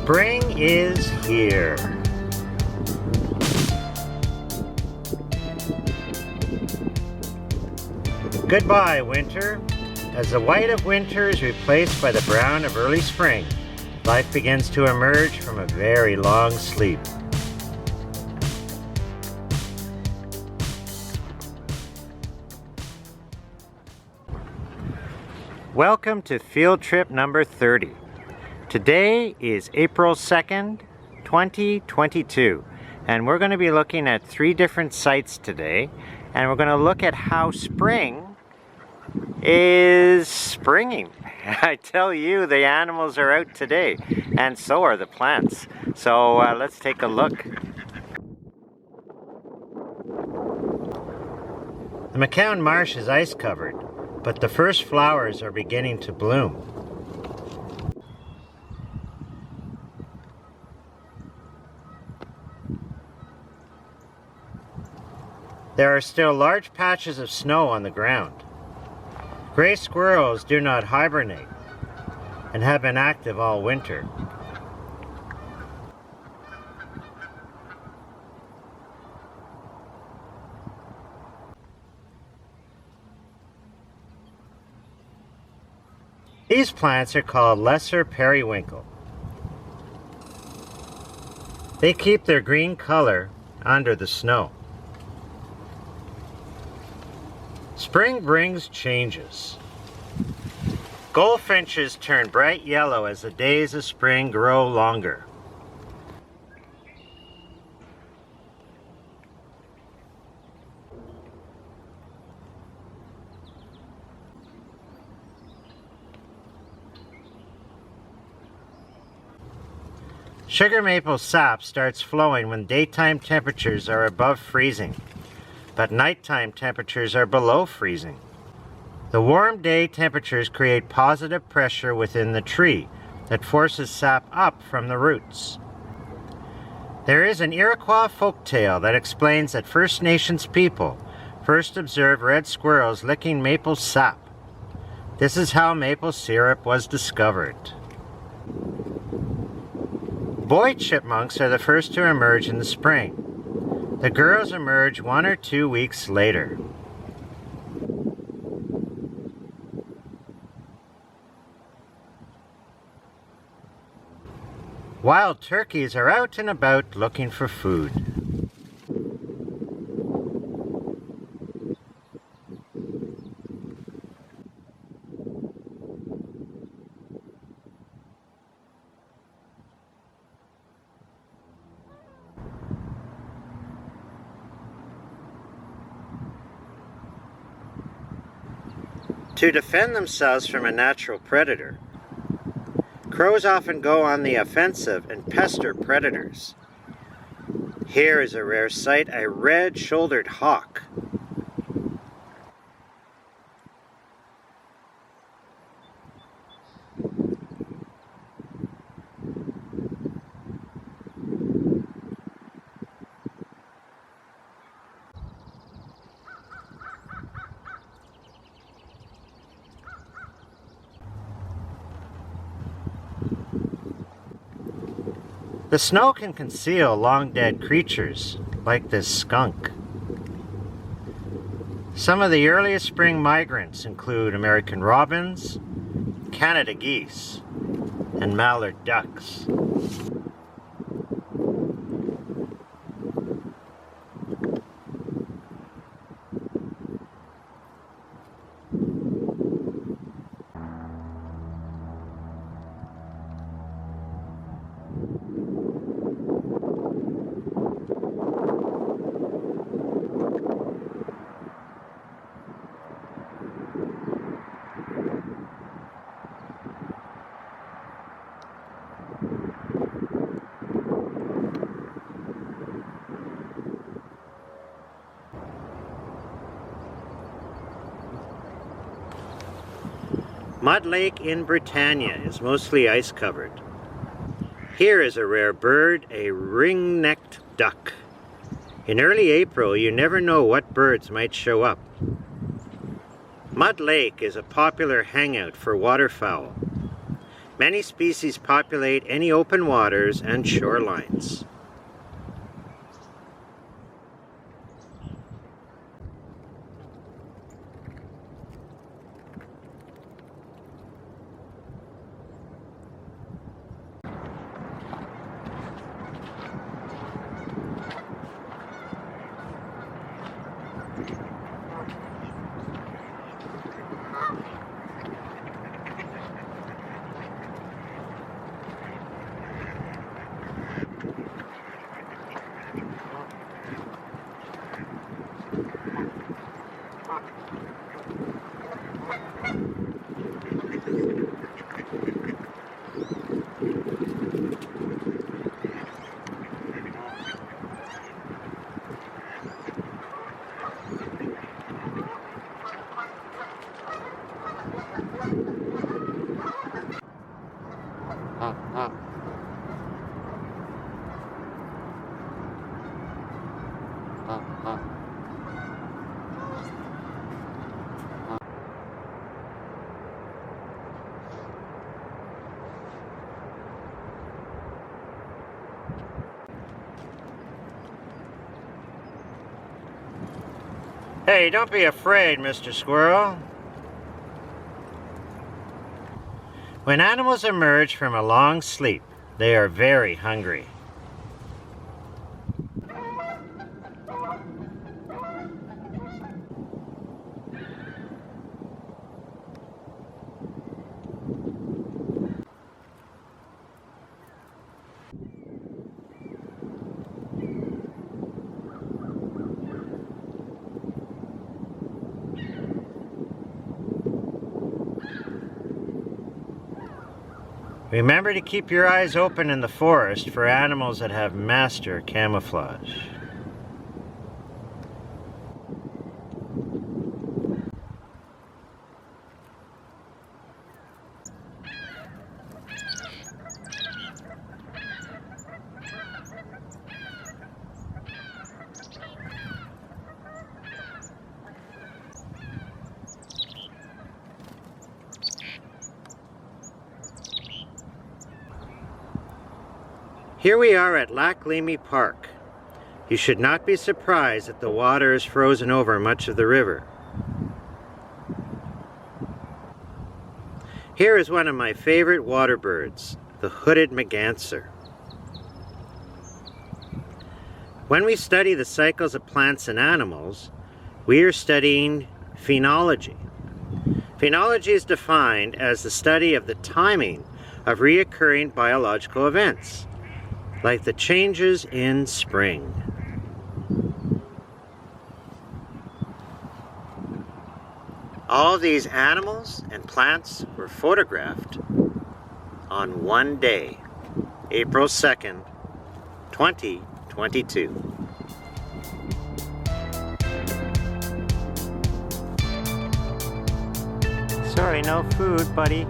Spring is here. Goodbye, winter. As the white of winter is replaced by the brown of early spring, life begins to emerge from a very long sleep. Welcome to field trip number 30. Today is April 2nd, 2022, and we're going to be looking at 3 different sites today, and we're going to look at how spring is springing. I tell you, the animals are out today, and so are the plants. So let's take a look. The Macoun Marsh is ice covered, but the first flowers are beginning to bloom. There are still large patches of snow on the ground. Gray squirrels do not hibernate and have been active all winter. These plants are called lesser periwinkle. They keep their green color under the snow. Spring brings changes. Goldfinches turn bright yellow as the days of spring grow longer. Sugar maple sap starts flowing when daytime temperatures are above freezing, but nighttime temperatures are below freezing. The warm day temperatures create positive pressure within the tree that forces sap up from the roots. There is an Iroquois folktale that explains that First Nations people first observed red squirrels licking maple sap. This is how maple syrup was discovered. Boy chipmunks are the first to emerge in the spring. The girls emerge 1 or 2 weeks later. Wild turkeys are out and about looking for food. To defend themselves from a natural predator, crows often go on the offensive and pester predators. Here is a rare sight, a red-shouldered hawk. The snow can conceal long-dead creatures, like this skunk. Some of the earliest spring migrants include American robins, Canada geese, and mallard ducks. Mud Lake in Britannia is mostly ice covered. Here is a rare bird, a ring-necked duck. In early April, you never know what birds might show up. Mud Lake is a popular hangout for waterfowl. Many species populate any open waters and shorelines. Hey, don't be afraid, Mr. Squirrel. When animals emerge from a long sleep, they are very hungry. Remember to keep your eyes open in the forest for animals that have master camouflage. Here we are at Lac Leamy Park. You should not be surprised that the water is frozen over much of the river. Here is one of my favorite water birds, the hooded merganser. When we study the cycles of plants and animals, we are studying phenology. Phenology is defined as the study of the timing of reoccurring biological events, like the changes in spring. All these animals and plants were photographed on one day, April 2nd, 2022. Sorry, no food, buddy.